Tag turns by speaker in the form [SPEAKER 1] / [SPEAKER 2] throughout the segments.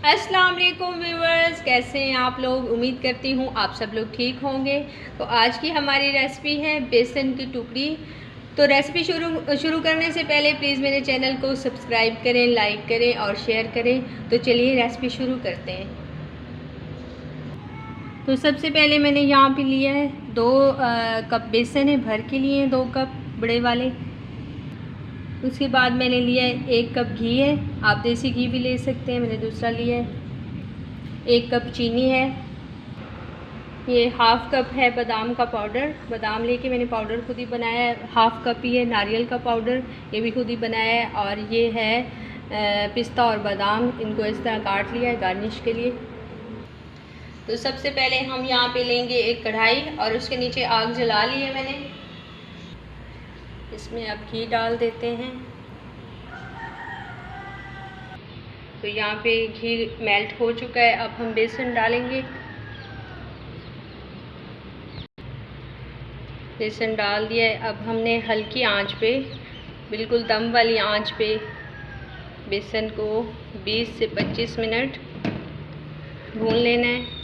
[SPEAKER 1] अस्सलाम वालेकुम व्यूवर्स, कैसे हैं आप लोग। उम्मीद करती हूँ आप सब लोग ठीक होंगे। तो आज की हमारी रेसिपी है बेसन की टुकड़ी। तो रेसिपी शुरू करने से पहले प्लीज़ मेरे चैनल को सब्सक्राइब करें, लाइक करें और शेयर करें। तो चलिए रेसिपी शुरू करते हैं। तो सबसे पहले मैंने यहाँ पे लिया है 2 कप बेसन है, भर के लिए 2 कप बड़े वाले। उसके बाद मैंने लिया है 1 कप घी है, आप देसी घी भी ले सकते हैं, मैंने दूसरा लिया है। 1 कप चीनी है। ये हाफ़ कप है बादाम का पाउडर, बादाम लेके मैंने पाउडर खुद ही बनाया है। हाफ़ कप ही है नारियल का पाउडर, ये भी खुद ही बनाया है। और ये है पिस्ता और बादाम, इनको इस तरह काट लिया है गार्निश के लिए। तो सबसे पहले हम यहाँ पे लेंगे एक कढ़ाई और उसके नीचे आग जला ली है मैंने। इसमें अब घी डाल देते हैं। तो यहाँ पे घी मेल्ट हो चुका है, अब हम बेसन डालेंगे। बेसन डाल दिया है। अब हमने हल्की आंच पे, बिल्कुल दम वाली आंच पे बेसन को 20 से 25 मिनट भून लेना है।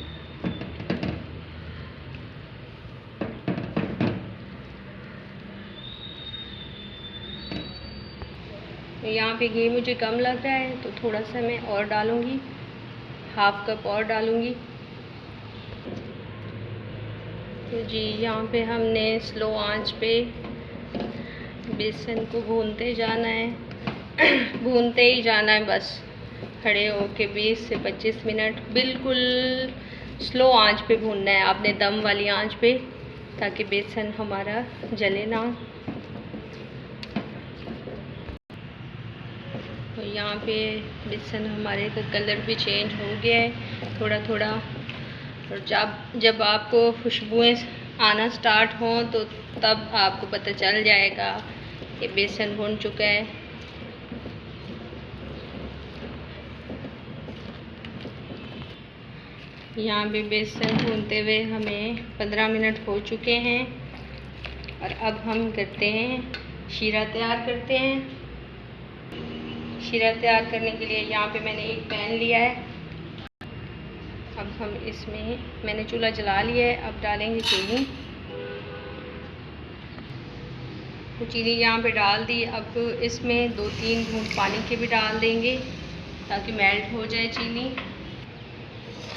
[SPEAKER 1] यहाँ पे घी मुझे कम लग रहा है तो थोड़ा सा मैं और डालूँगी, हाफ़ कप और डालूँगी। तो जी यहाँ पे हमने स्लो आंच पे बेसन को भूनते जाना है भूनते ही जाना है, बस खड़े होके 20 से 25 मिनट बिल्कुल स्लो आंच पे भूनना है आपने, दम वाली आंच पे, ताकि बेसन हमारा जले ना। तो यहाँ पे बेसन हमारे का कलर भी चेंज हो गया है थोड़ा थोड़ा। और जब आपको खुशबुएं आना स्टार्ट हों तो तब आपको पता चल जाएगा कि बेसन भुन चुका है। यहाँ पे बेसन भूनते हुए हमें 15 मिनट हो चुके हैं। और अब हम करते हैं शीरा तैयार करते हैं। शीरा तैयार करने के लिए यहाँ पे मैंने एक पैन लिया है। अब हम इसमें, मैंने चूल्हा जला लिया है, अब डालेंगे चीनी। तो चीनी यहाँ पे डाल दी। अब इसमें 2-3 घूंट पानी के भी डाल देंगे ताकि मेल्ट हो जाए चीनी।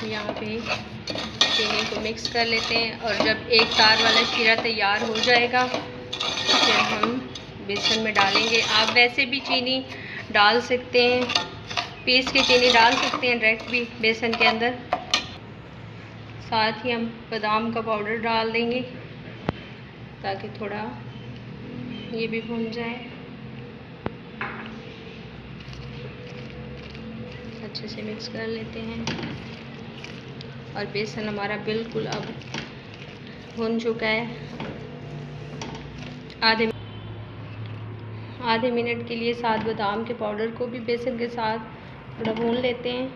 [SPEAKER 1] यहाँ पे चीनी को मिक्स कर लेते हैं और जब एक तार वाला शीरा तैयार हो जाएगा तो फिर हम बेसन में डालेंगे। आप वैसे भी चीनी डाल सकते हैं, पीस के चीनी डाल सकते हैं डायरेक्ट भी बेसन के अंदर। साथ ही हम बादाम का पाउडर डाल देंगे ताकि थोड़ा ये भी भुन जाए। अच्छे से मिक्स कर लेते हैं। और बेसन हमारा बिल्कुल अब भुन चुका है। आधे मिनट के लिए साथ बादाम के पाउडर को भी बेसन के साथ थोड़ा भून लेते हैं।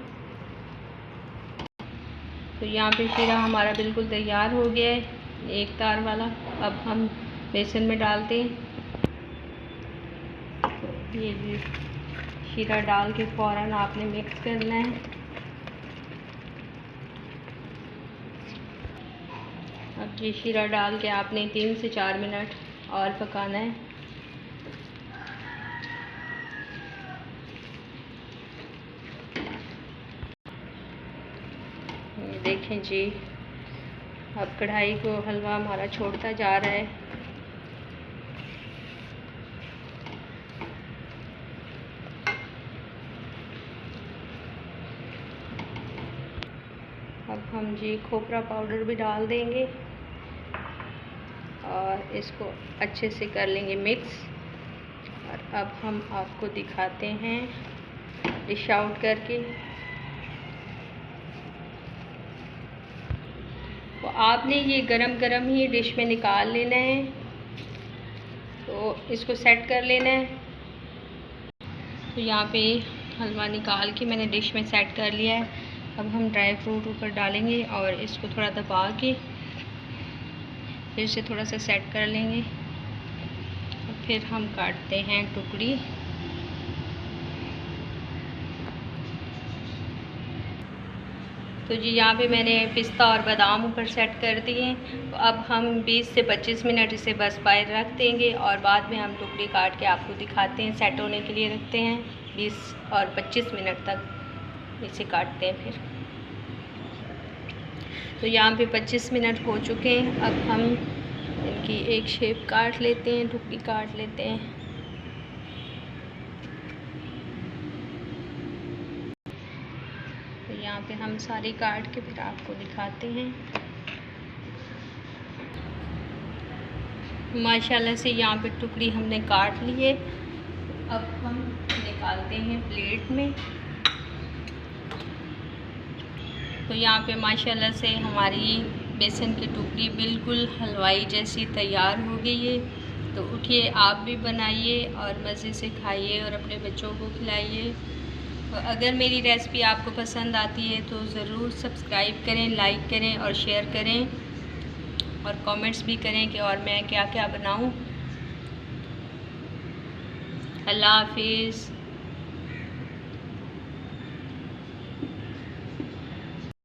[SPEAKER 1] तो यहाँ पे शीरा हमारा बिल्कुल तैयार हो गया है, एक तार वाला। अब हम बेसन में डालते हैं। ये शीरा डाल के फ़ौरन आपने मिक्स करना है। अब ये शीरा डाल के आपने 3 से 4 मिनट और पकाना है। ये देखें जी, अब कढ़ाई को हलवा हमारा छोड़ता जा रहा है। अब हम जी खोपरा पाउडर भी डाल देंगे और इसको अच्छे से कर लेंगे मिक्स। और अब हम आपको दिखाते हैं डिश आउट करके। तो आपने ये गरम गरम ही डिश में निकाल लेना है। तो इसको सेट कर लेना है। तो यहाँ पे हलवा निकाल के मैंने डिश में सेट कर लिया है। अब हम ड्राई फ्रूट ऊपर डालेंगे और इसको थोड़ा दबा के फिर से थोड़ा सा सेट कर लेंगे। और फिर हम काटते हैं टुकड़ी। तो जी यहाँ पे मैंने पिस्ता और बादाम ऊपर सेट कर दिए। तो अब हम 20 से 25 मिनट इसे बस बाहर रख देंगे और बाद में हम टुकड़ी काट के आपको दिखाते हैं। सेट होने के लिए रखते हैं 20 और 25 मिनट तक इसे काटते हैं फिर। तो यहाँ पे 25 मिनट हो चुके हैं। अब हम इनकी एक शेप काट लेते हैं, टुकड़ी काट लेते हैं। तो यहाँ पे हम सारी काट के फिर आपको दिखाते हैं। माशाल्लाह से यहाँ पे टुकड़ी हमने काट ली है। अब हम निकालते हैं प्लेट में। तो यहाँ पे माशाल्लाह से हमारी बेसन की टुकड़ी बिल्कुल हलवाई जैसी तैयार हो गई है। तो उठिए आप भी बनाइए और मज़े से खाइए और अपने बच्चों को खिलाइए। तो अगर मेरी रेसिपी आपको पसंद आती है तो ज़रूर सब्सक्राइब करें, लाइक करें और शेयर करें और कमेंट्स भी करें कि और मैं क्या क्या बनाऊं। अल्लाह हाफिज़।